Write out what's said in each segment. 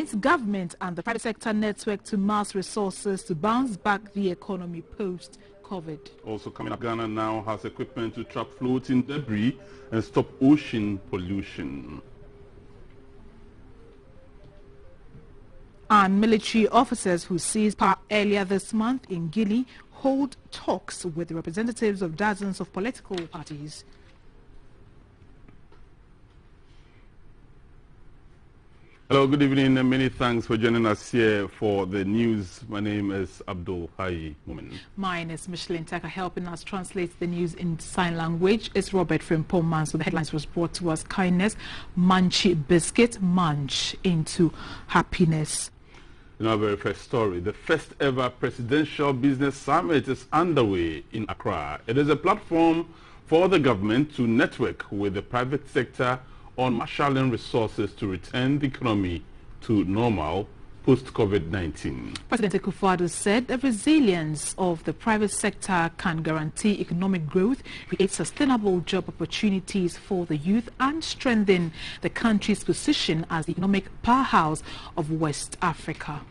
commits government and the private sector network to mass resources to bounce back the economy post-COVID. Also coming up, Ghana now has equipment to trap floating debris and stop ocean pollution. And military officers who seized power earlier this month in Guinea hold talks with the representatives of dozens of political parties. Hello, good evening, and many thanks for joining us here for the news. My name is Abdul Hai Mumin. Mine is Micheline Taka. Helping us translate the news in sign language is Robert Frimpong. So the headlines was brought to us: kindness, Manchi biscuit, munch into happiness. In our very first story, the first ever Presidential Business Summit is underway in Accra. It is a platform for the government to network with the private sector on marshalling resources to return the economy to normal post-COVID-19. President Akufo-Addo said the resilience of the private sector can guarantee economic growth, create sustainable job opportunities for the youth, and strengthen the country's position as the economic powerhouse of West Africa.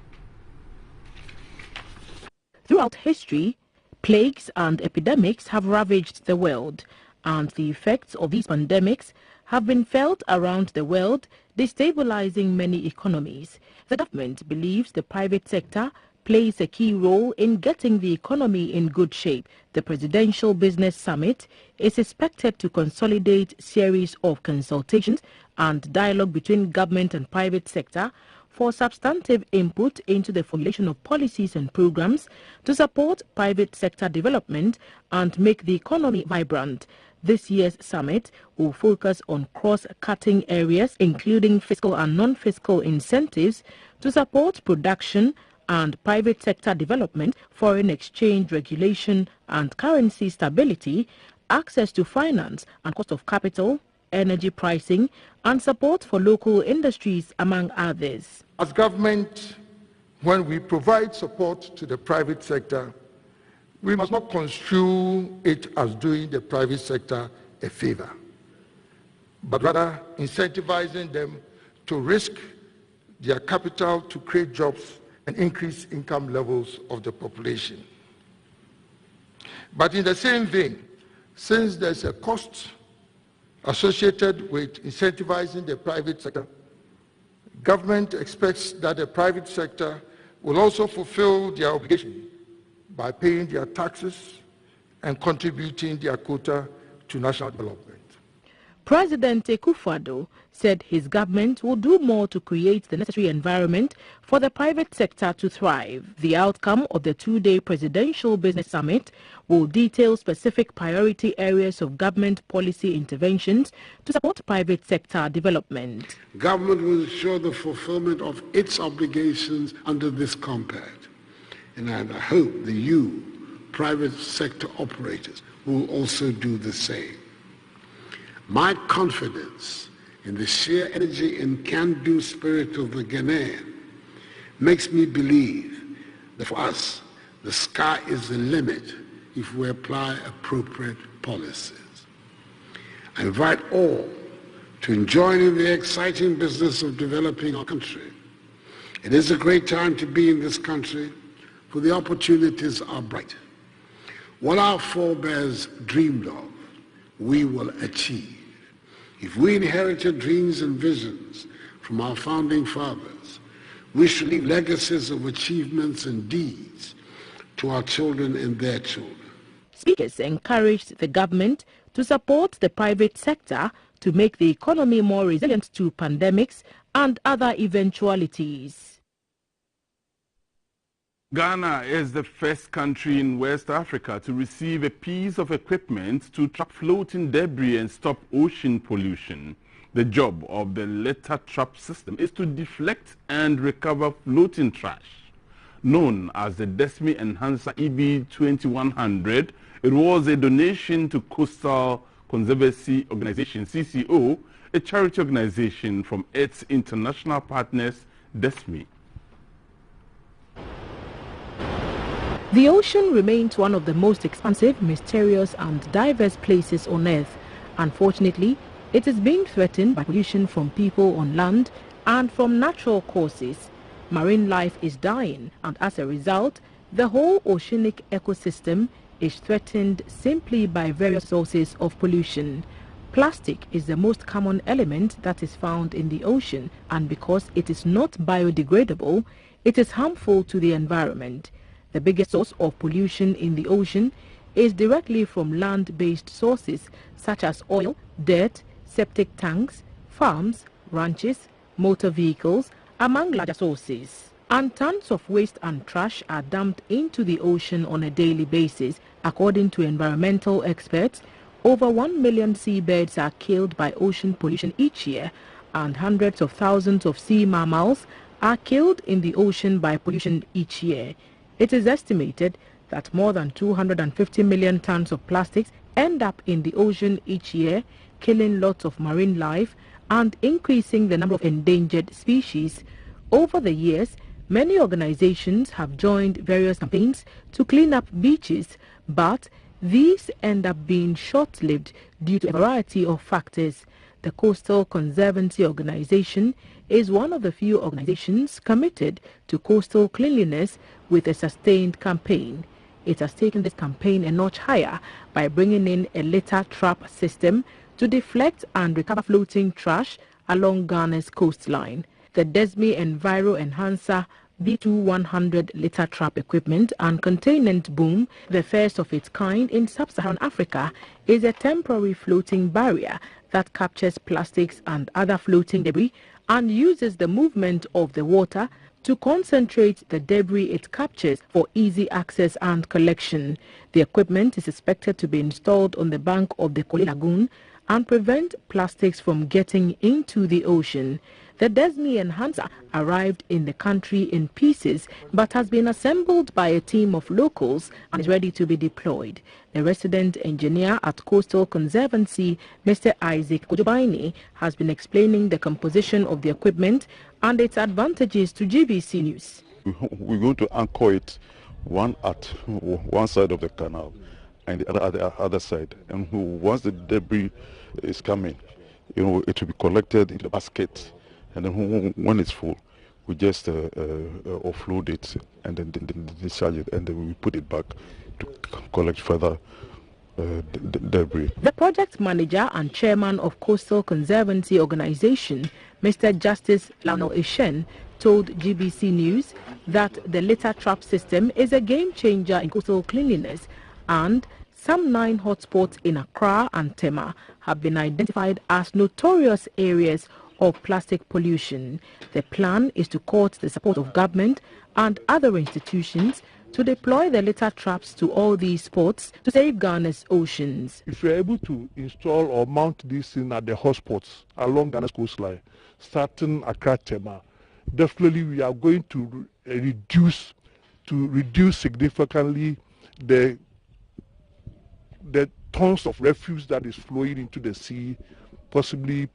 Throughout history, plagues and epidemics have ravaged the world, and the effects of these pandemics have been felt around the world, destabilizing many economies. The government believes the private sector plays a key role in getting the economy in good shape. The Presidential Business Summit is expected to consolidate a series of consultations and dialogue between government and private sector for substantive input into the formulation of policies and programs to support private sector development and make the economy vibrant. This year's summit will focus on cross-cutting areas, including fiscal and non-fiscal incentives to support production and private sector development, foreign exchange regulation and currency stability, access to finance and cost of capital, energy pricing, and support for local industries, among others. As government, when we provide support to the private sector, we must not construe it as doing the private sector a favor, but rather incentivizing them to risk their capital to create jobs and increase income levels of the population. But in the same vein, since there's a cost associated with incentivizing the private sector, government expects that the private sector will also fulfill their obligation by paying their taxes and contributing their quota to national development. President Akufo-Addo said his government will do more to create the necessary environment for the private sector to thrive. The outcome of the two-day Presidential Business Summit will detail specific priority areas of government policy interventions to support private sector development. Government will ensure the fulfillment of its obligations under this compact. And I hope you, private sector operators, will also do the same. My confidence in the sheer energy and can-do spirit of the Ghanaian makes me believe that for us, the sky is the limit if we apply appropriate policies. I invite all to join in the exciting business of developing our country. It is a great time to be in this country, for the opportunities are bright. What our forebears dreamed of, we will achieve. If we inherited dreams and visions from our founding fathers, we should leave legacies of achievements and deeds to our children and their children. Speakers encouraged the government to support the private sector to make the economy more resilient to pandemics and other eventualities. Ghana is the first country in West Africa to receive a piece of equipment to trap floating debris and stop ocean pollution. The job of the litter trap system is to deflect and recover floating trash. Known as the Desmi Enhancer EB2100, it was a donation to Coastal Conservancy Organization, CCO, a charity organization from its international partners, Desmi. The ocean remains one of the most expansive, mysterious and diverse places on Earth. Unfortunately, it is being threatened by pollution from people on land and from natural causes. Marine life is dying, and as a result, the whole oceanic ecosystem is threatened simply by various sources of pollution. Plastic is the most common element that is found in the ocean, and because it is not biodegradable, it is harmful to the environment. The biggest source of pollution in the ocean is directly from land-based sources such as oil, dirt, septic tanks, farms, ranches, motor vehicles, among larger sources. And tons of waste and trash are dumped into the ocean on a daily basis. According to environmental experts, over 1 million seabirds are killed by ocean pollution each year, and hundreds of thousands of sea mammals are killed in the ocean by pollution each year. It is estimated that more than 250 million tons of plastics end up in the ocean each year, killing lots of marine life and increasing the number of endangered species. Over the years, many organizations have joined various campaigns to clean up beaches, but these end up being short-lived due to a variety of factors. The Coastal Conservancy Organization is one of the few organizations committed to coastal cleanliness with a sustained campaign. It has taken this campaign a notch higher by bringing in a litter trap system to deflect and recover floating trash along Ghana's coastline. The Desme Enviro Enhancer B2100 litter trap equipment and containment boom, the first of its kind in sub-Saharan Africa, is a temporary floating barrier that captures plastics and other floating debris and uses the movement of the water to concentrate the debris it captures for easy access and collection. The equipment is expected to be installed on the bank of the Kole Lagoon and prevent plastics from getting into the ocean. The Desme Enhancer arrived in the country in pieces but has been assembled by a team of locals and is ready to be deployed. The resident engineer at Coastal Conservancy, Mr. Isaac Kojobaini, has been explaining the composition of the equipment and its advantages to GBC News. We're going to anchor it one at one side of the canal and the other at the other side. And once the debris is coming, it will be collected in the basket. And then when it's full, we just offload it and then discharge it, and then we put it back to collect further debris. The project manager and chairman of Coastal Conservancy Organization, Mr. Justice Lionel Ishen, told GBC News that the litter trap system is a game changer in coastal cleanliness, and some 9 hotspots in Accra and Tema have been identified as notorious areas of plastic pollution. The plan is to court the support of government and other institutions to deploy the litter traps to all these spots to save Ghana's oceans. If you're able to install or mount these in at the hotspots along Ghana's coastline, starting Accra Tema, definitely we are going to reduce significantly the tons of refuse that is flowing into the sea, possibly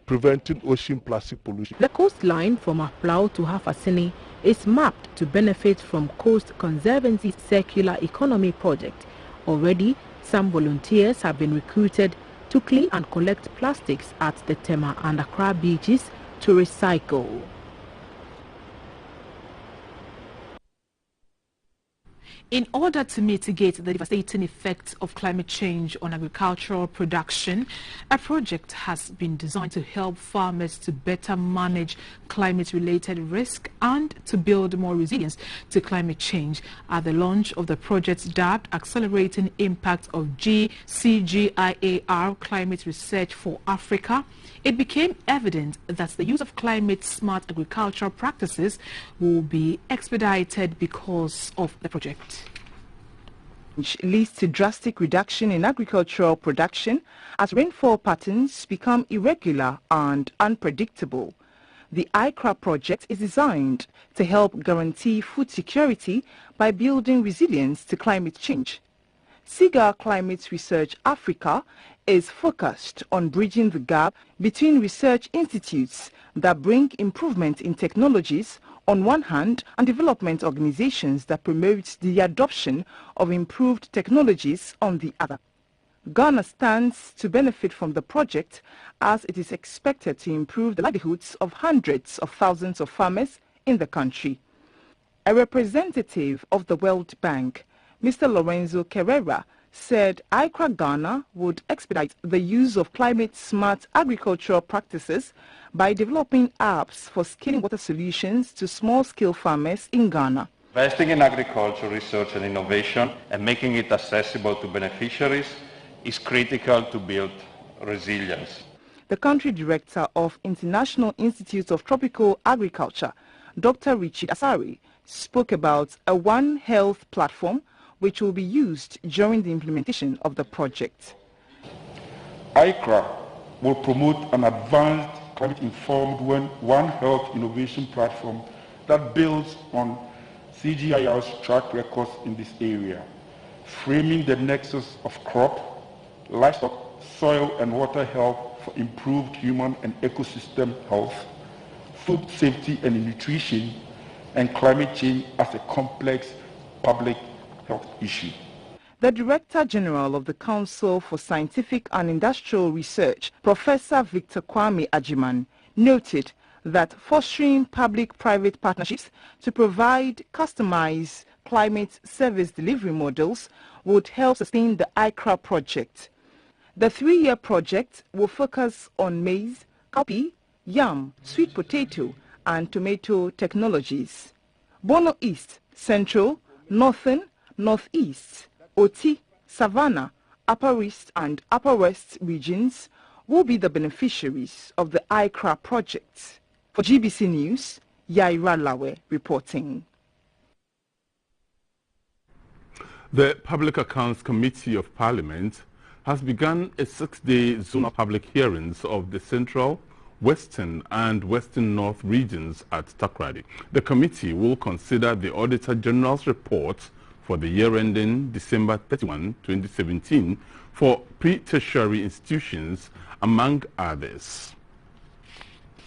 preventing ocean plastic pollution. The coastline from Aflau to Hafasini is mapped to benefit from Coast Conservancy's Circular Economy project. Already, some volunteers have been recruited to clean and collect plastics at the Tema and Accra beaches to recycle. In order to mitigate the devastating effects of climate change on agricultural production, a project has been designed to help farmers to better manage climate-related risk and to build more resilience to climate change. At the launch of the project dubbed Accelerating Impact of GCGIAR Climate Research for Africa, it became evident that the use of climate-smart agricultural practices will be expedited because of the project. Which leads to drastic reduction in agricultural production as rainfall patterns become irregular and unpredictable. The ICRA project is designed to help guarantee food security by building resilience to climate change. SIGA Climate Research Africa is focused on bridging the gap between research institutes that bring improvement in technologies on one hand and development organizations that promote the adoption of improved technologies on the other. Ghana stands to benefit from the project as it is expected to improve the livelihoods of hundreds of thousands of farmers in the country. A representative of the World Bank, Mr. Lorenzo Carrera, said ICRA Ghana would expedite the use of climate-smart agricultural practices by developing apps for scaling water solutions to small-scale farmers in Ghana. Investing in agriculture research and innovation and making it accessible to beneficiaries is critical to build resilience. The country director of International Institute of Tropical Agriculture, Dr. Richard Asari, spoke about a One Health platform which will be used during the implementation of the project. ICRA will promote an advanced climate-informed One Health innovation platform that builds on CGIR's track records in this area, framing the nexus of crop, livestock, soil and water health for improved human and ecosystem health, food safety and nutrition, and climate change as a complex public health issue. The Director General of the Council for Scientific and Industrial Research, Professor Victor Kwame Ajiman, noted that fostering public-private partnerships to provide customized climate service delivery models would help sustain the ICRA project. The 3-year project will focus on maize, cowpea, yam, sweet potato, and tomato technologies. Bono East, Central, Northern, Northeast, Oti, Savannah, Upper East and Upper West regions will be the beneficiaries of the ICRA project. For GBC News, Yaira Lawe reporting. The Public Accounts Committee of Parliament has begun a 6-day zonal public hearings of the Central, Western and Western North regions at Takoradi. The committee will consider the Auditor General's report for the year ending December 31, 2017 for pre-tertiary institutions, among others.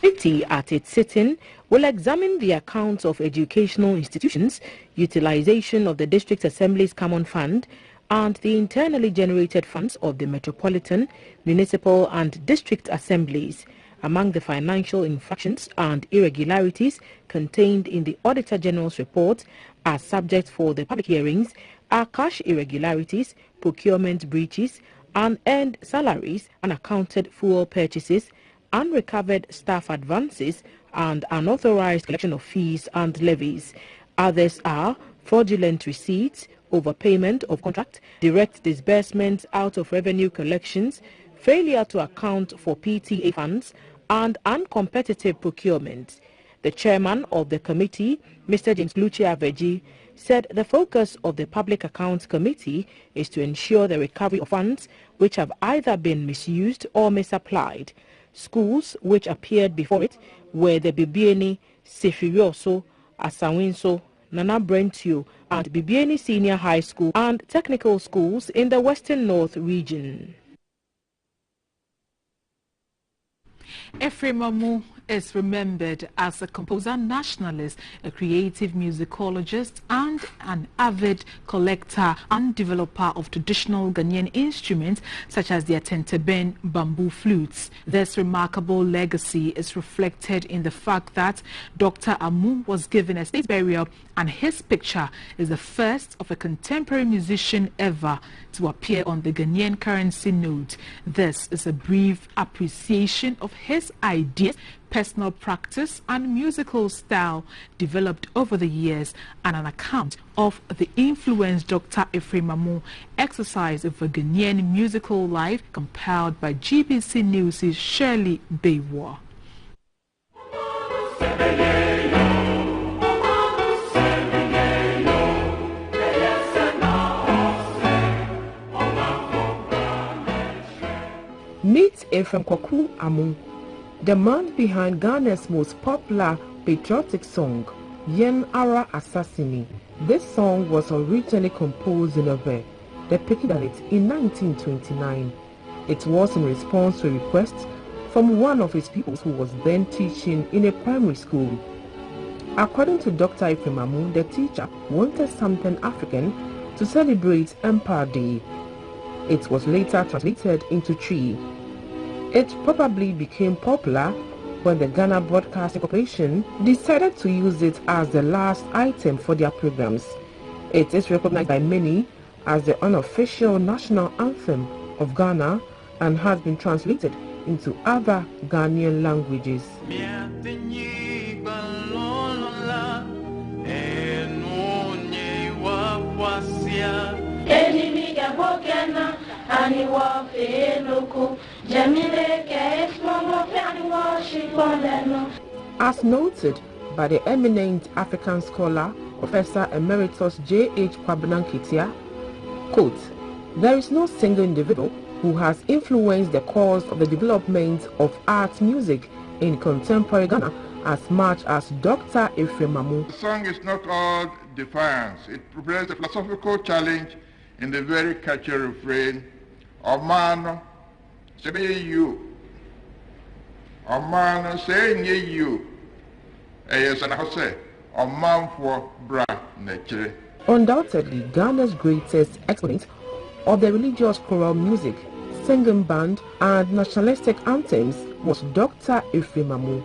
The committee at its sitting will examine the accounts of educational institutions, utilization of the District Assembly's Common Fund, and the internally generated funds of the Metropolitan, Municipal and District Assemblies. Among the financial infractions and irregularities contained in the Auditor General's report as subject for the public hearings are cash irregularities, procurement breaches, unearned salaries, unaccounted fuel purchases, unrecovered staff advances, and unauthorized collection of fees and levies. Others are fraudulent receipts, overpayment of contract, direct disbursements out of revenue collections, failure to account for PTA funds, and uncompetitive procurement. The chairman of the committee, Mr. James Lucia Aveji, said the focus of the Public Accounts Committee is to ensure the recovery of funds which have either been misused or misapplied. Schools which appeared before it were the Bibiani, Sefirioso, Asawinso, Nana Brentio, and Bibiani Senior High School and technical schools in the Western North region. Ephraim Amu is remembered as a composer nationalist, a creative musicologist, and an avid collector and developer of traditional Ghanaian instruments such as the Atenteben bamboo flutes. This remarkable legacy is reflected in the fact that Dr. Amu was given a state burial, and his picture is the first of a contemporary musician ever to appear on the Ghanaian currency note. This is a brief appreciation of his ideas, personal practice and musical style developed over the years, and an account of the influence Dr. Ephraim Amu exercised over Ghanaian musical life, compiled by GBC News' Shirley Baywa. Meet Ephraim Kwaku Amu, the man behind Ghana's most popular patriotic song, Yen Ara Assassini. This song was originally composed in Ove, depicted in 1929. It was in response to a request from one of his pupils who was then teaching in a primary school. According to Dr. Ephraim Amu, the teacher wanted something African to celebrate Empire Day. It was later translated into Twi. It probably became popular when the Ghana Broadcasting Corporation decided to use it as the last item for their programs. It is recognized by many as the unofficial national anthem of Ghana and has been translated into other Ghanaian languages. As noted by the eminent African scholar, Professor Emeritus J.H. Kwabenanketia, quote, "There is no single individual who has influenced the course of the development of art music in contemporary Ghana as much as Dr. Ephraim Amu." The song is not all defiance. It represents a philosophical challenge in the very catchy refrain, "Omano, say you. Omano, say you. Yes, and I say, Oman for bra nature." Undoubtedly, Ghana's greatest exponent of the religious choral music, singing band, and nationalistic anthems was Dr. Ephraim Amu.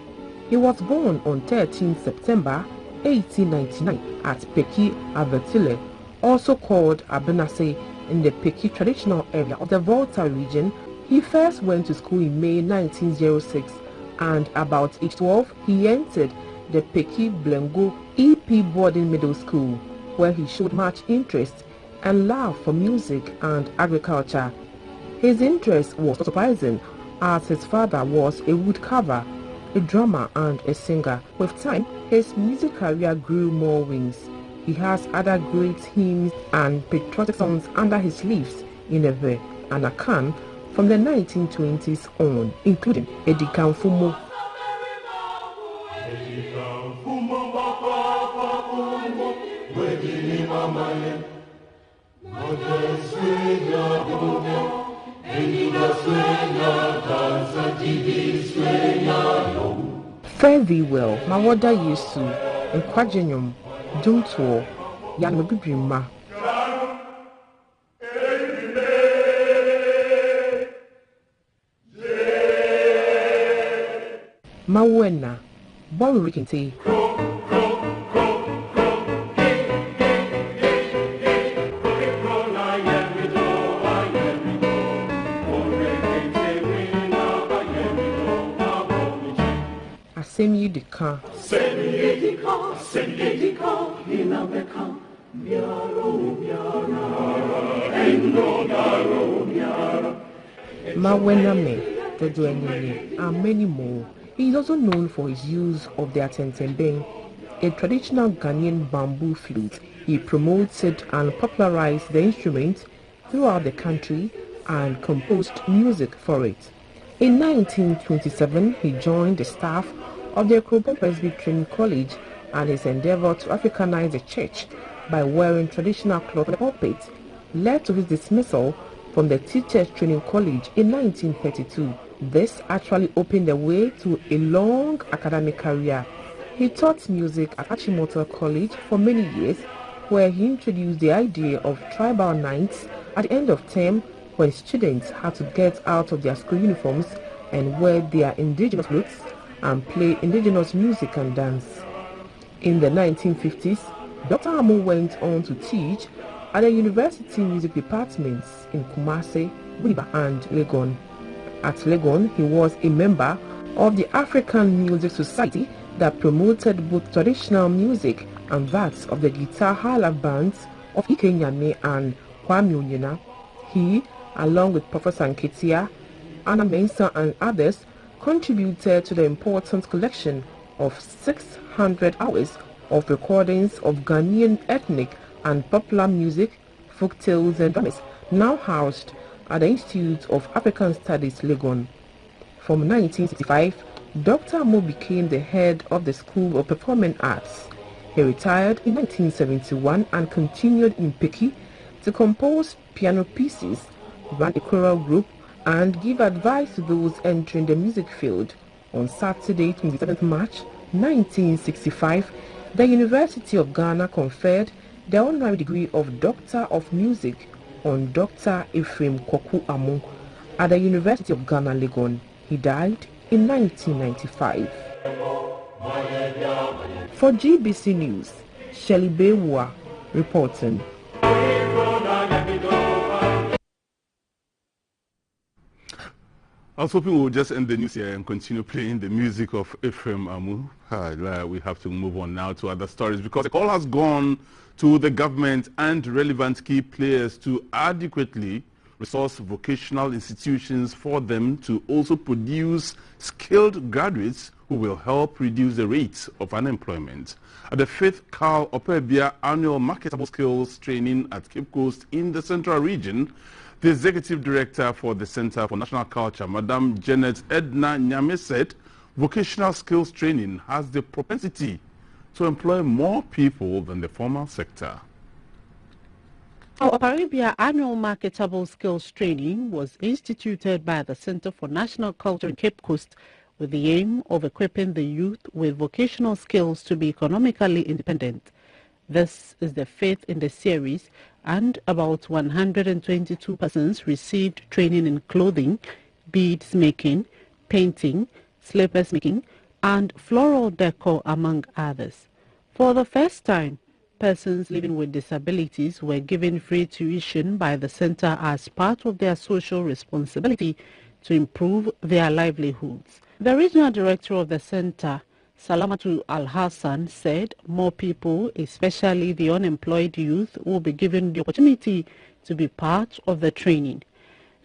He was born on 13th September 1899 at Peki Abertile, also called Abenase, in the Peki traditional area of the Volta region. He first went to school in May 1906, and about age 12 he entered the Peki Blengo EP boarding middle school, where he showed much interest and love for music and agriculture. His interest was not surprising, as his father was a woodcarver, a drummer and a singer. With time, his music career grew more wings. He has other great hymns and patriotic songs under his sleeves in Eve and Akan from the 1920s on, including Edika Mfumo. Fare thee well, Mawoda Yesu, and Kwajenyum, Dumtuo, Yanobibima. Mawena, Borikinte. Semi dika. Mawename, the Duenini, and many more. He is also known for his use of the atentembeng, a traditional Ghanaian bamboo flute. He promoted and popularized the instrument throughout the country and composed music for it. In 1927, he joined the staff of the Akrobo Presbyterian College, and his endeavor to Africanize the church by wearing traditional cloth on the pulpit led to his dismissal from the Teachers Training College in 1932. This actually opened the way to a long academic career. He taught music at Achimota College for many years, where he introduced the idea of tribal nights at the end of term, when students had to get out of their school uniforms and wear their indigenous clothes and play indigenous music and dance. In the 1950s, Dr. Amu went on to teach at the university music departments in Kumasi, Winneba and Legon. At Legon, he was a member of the African Music Society that promoted both traditional music and that of the guitar hala bands of Ike Nyame and Kwame Onyena. He, along with Professor Nketia, Anna Mensah and others, contributed to the important collection of 600 hours of recordings of Ghanaian ethnic and popular music, folk tales and dramas, now housed at the Institute of African Studies, Legon. From 1965, Dr. Amu became the head of the School of Performing Arts. He retired in 1971 and continued in Peki to compose piano pieces, run a choral group, and give advice to those entering the music field. On Saturday, 27th March 1965, the University of Ghana conferred the honorary degree of Doctor of Music on Dr. Ephraim Kwaku Amu at the University of Ghana, Legon. He died in 1995. For GBC News, Shelley Bewa reporting. I was hoping we'll just end the news here and continue playing the music of Ephraim Amu. We have to move on now to other stories because the call has gone to the government and relevant key players to adequately resource vocational institutions for them to also produce skilled graduates who will help reduce the rates of unemployment. At the 5th Carl Opebia annual marketable skills training at Cape Coast in the Central Region, the Executive Director for the Center for National Culture, Madam Janet Edna Nyame, said vocational skills training has the propensity to employ more people than the formal sector. Our Arabia annual marketable skills training was instituted by the Center for National Culture in Cape Coast with the aim of equipping the youth with vocational skills to be economically independent. This is the 5th in the series, and about 122 persons received training in clothing, beads making, painting, slippers making, and floral decor, among others. For the first time, persons living with disabilities were given free tuition by the center as part of their social responsibility to improve their livelihoods. The regional director of the center, Salamatu Al-Hassan, said more people, especially the unemployed youth, will be given the opportunity to be part of the training.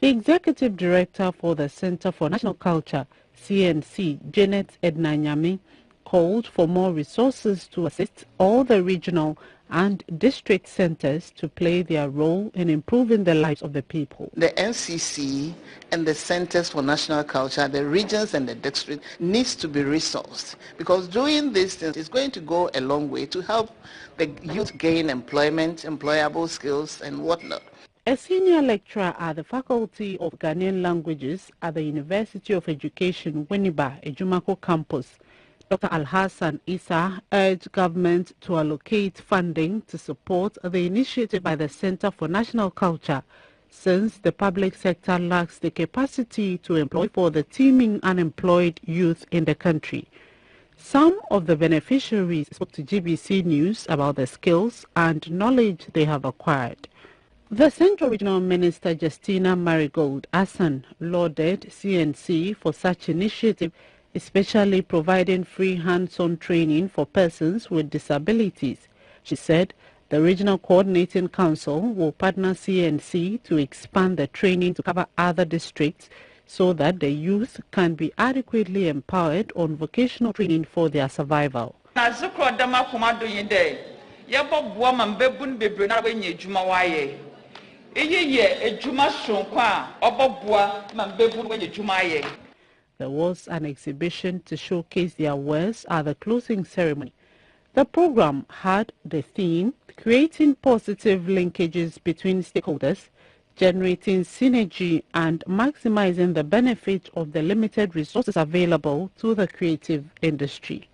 The executive director for the Center for National Culture, CNC, Janet Edna Nyame, called for more resources to assist all the regional and district centers to play their role in improving the lives of the people. The NCC and the Centers for National Culture, the regions and the district, needs to be resourced, because doing these things is going to go a long way to help the youth gain employment, employable skills and whatnot. A senior lecturer at the Faculty of Ghanaian Languages at the University of Education, Winneba, Ejumako campus, Dr. Al-Hassan Issa, urged government to allocate funding to support the initiative by the Center for National Culture, since the public sector lacks the capacity to employ for the teeming unemployed youth in the country. Some of the beneficiaries spoke to GBC News about the skills and knowledge they have acquired. The Central Regional Minister Justina Marigold Hassan lauded CNC for such initiative, especially providing free hands-on training for persons with disabilities. She said the Regional Coordinating Council will partner CNC to expand the training to cover other districts so that the youth can be adequately empowered on vocational training for their survival. There was an exhibition to showcase their wares at the closing ceremony. The program had the theme, creating positive linkages between stakeholders, generating synergy and maximizing the benefit of the limited resources available to the creative industry.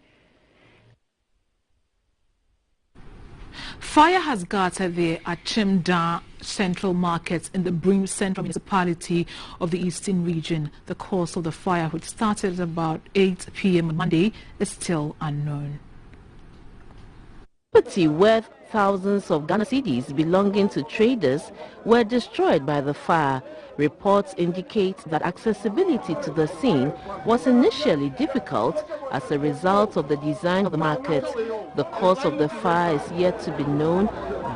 Fire has gutted the Achimda Central Markets in the Brim Central Municipality of the Eastern Region. The cause of the fire, which started at about 8 p.m. on Monday, is still unknown. Property worth thousands of Ghana cedis belonging to traders were destroyed by the fire. Reports indicate that accessibility to the scene was initially difficult as a result of the design of the market. The cause of the fire is yet to be known,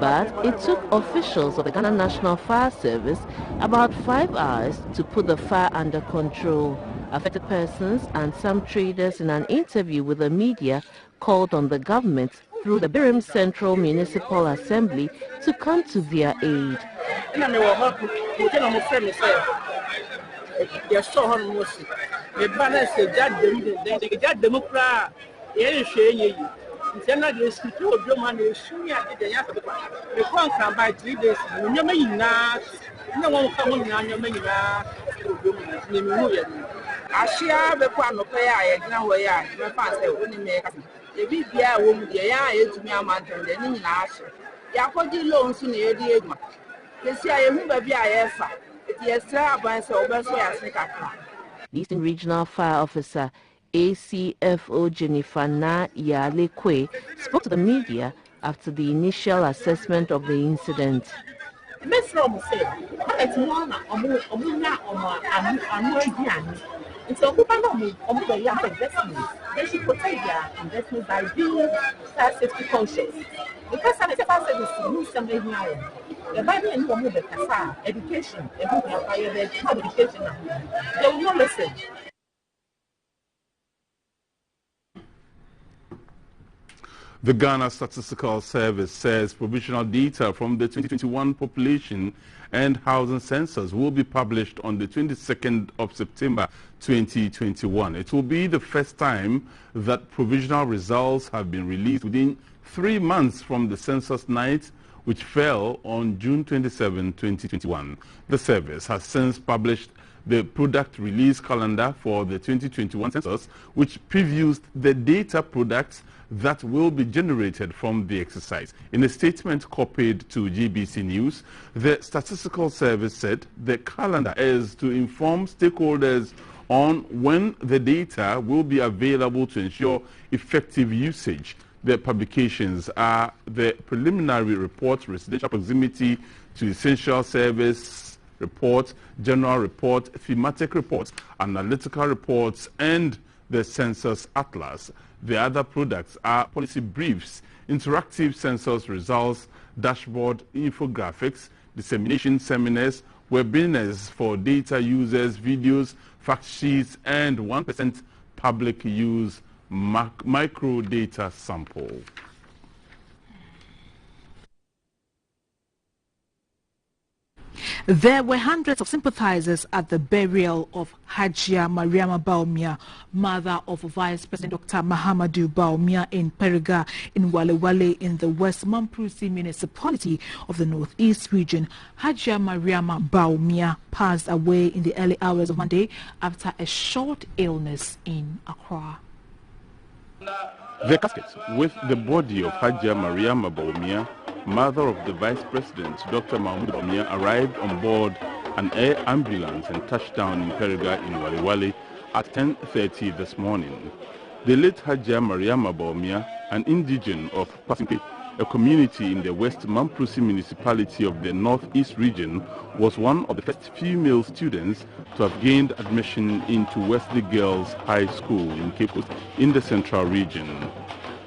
but it took officials of the Ghana National Fire Service about 5 hours to put the fire under control. Affected persons and some traders in an interview with the media called on the government through the Birim Central Municipal Assembly to come to their aid. Eastern Regional Fire Officer ACFO Jennifer Na Yalekwe spoke to the media after the initial assessment of the incident. And so, they should protect their investments by being safety conscious. Because I service to lose something now. The Bible and woman the Kasa, education, education, they will not listen. The Ghana Statistical Service says provisional data from the 2021 population and housing census will be published on the 22nd of September 2021. It will be the first time that provisional results have been released within 3 months from the census night, which fell on June 27, 2021. The service has since published the product release calendar for the 2021 census, which previews the data products that will be generated from the exercise. In a statement copied to GBC News, the Statistical Service said the calendar is to inform stakeholders on when the data will be available to ensure effective usage. The publications are the preliminary report, residential proximity to essential service report, general report, thematic reports, analytical reports, and the census atlas. The other products are policy briefs, interactive census results, dashboard infographics, dissemination seminars, webinars for data users, videos, fact sheets, and 1% public use micro data sample. There were hundreds of sympathizers at the burial of Hajia Mariama Baumia, mother of Vice President Dr. Mahamadou Baumia in Perga in Walewale in the West Mamprusi municipality of the Northeast region. Hajia Mariama Baumia passed away in the early hours of Monday after a short illness in Accra. The casket with the body of Hajia Mariama Baumia, mother of the Vice President, Dr. Mahamadou Baumia, arrived on board an air ambulance and touched down in Perga in Walewale at 10:30 this morning. The late Hajia Mariama Baumia, an indigene of Pasimpe, a community in the West Mamprusi municipality of the Northeast region, was one of the first female students to have gained admission into Wesley Girls High School in Cape Coast in the Central region.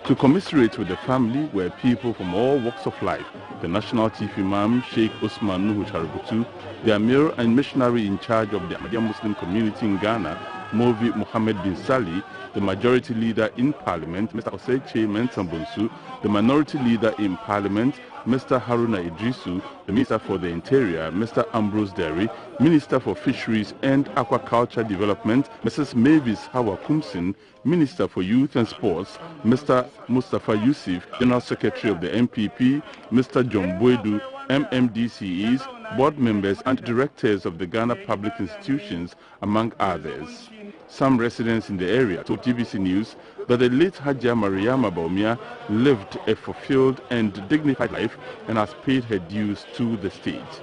To commiserate with the family were people from all walks of life: the National Chief Imam, Sheikh Usman Nuhu Chaributu, the Amir and missionary in charge of the Ahmadiyya Muslim community in Ghana, Movi Mohammed bin Sali, the majority leader in Parliament, Mr. Oseche Mensambunsu, the minority leader in Parliament, Mr. Haruna Idrisu, the Minister for the Interior, Mr. Ambrose Derry, Minister for Fisheries and Aquaculture Development, Mrs. Mavis Hawa Kumsin, Minister for Youth and Sports, Mr. Mustafa Yusuf, General Secretary of the MPP, Mr. John Boedu, MMDCEs, board members and directors of the Ghana Public Institutions, among others. Some residents in the area told GBC News that the late Hajia Mariama Baumia lived a fulfilled and dignified life and has paid her dues to the state.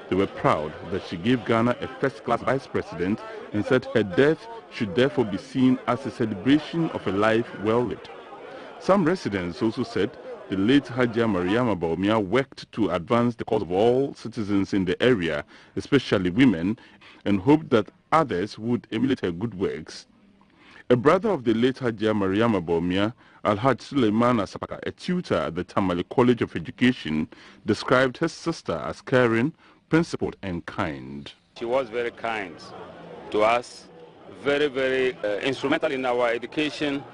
They were proud that she gave Ghana a first-class vice president and said her death should therefore be seen as a celebration of a life well lived. Some residents also said the late Hajia Mariama Baumia worked to advance the cause of all citizens in the area, especially women, and hoped that others would emulate her good works. A brother of the late Hajia Mariama Baumia, Alhaj Suleiman Asapaka, a tutor at the Tamale College of Education, described his sister as caring, principled, and kind. She was very kind to us, very instrumental in our education.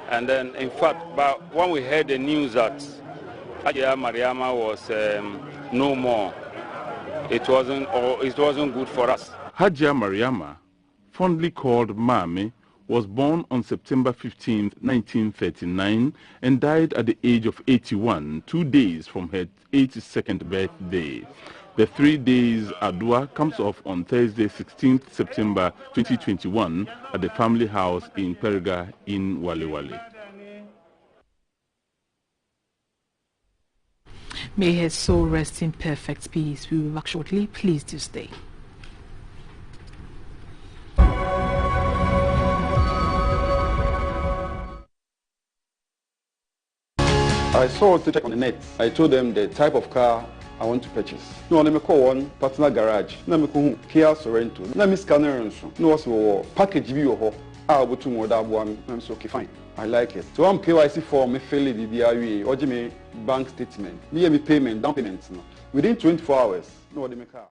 And then, in fact, but when we heard the news that Hajia Mariama was no more, it wasn't good for us. Hajia Mariama, fondly called Mami, was born on September 15, 1939, and died at the age of 81, 2 days from her 82nd birthday. The 3 days Adua comes off on Thursday, 16th September 2021 at the family house in Perga in Walewale. May his soul rest in perfect peace. We will be back shortly. Please do stay. I saw it on the net. I told them the type of car I want to purchase. No, let me call one partner garage. Let me call Kia Sorento. Let me scanner and so. No, also package view. I'll go to more that one. I'm so okay, fine. I like it. So I'm KYC form, me fill the BRE, or me bank statement. Me payment, down payments. Within 24 hours, no, they make car.